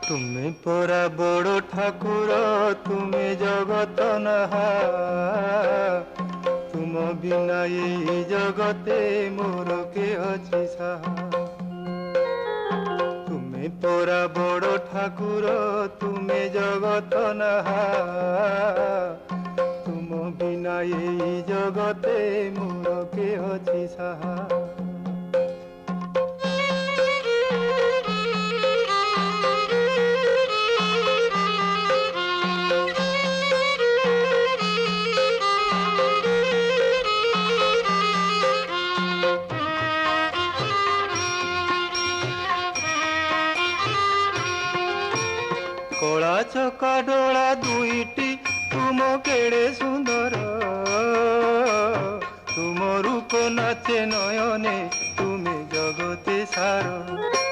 तुम्हें परा बड़ ठाकुर तुम्हें जगत नहा तुम बिना ये जगते मोर के अछि साहा तुम्हें परा बड़ ठाकुर तुम्हें जगत नहा तुम बिना ये जगते मोर के अछि साहा कला चका डोला दुईटी तुम केड़े सुंदर तुम रूप नाचे नयने तुम्हें जगते सार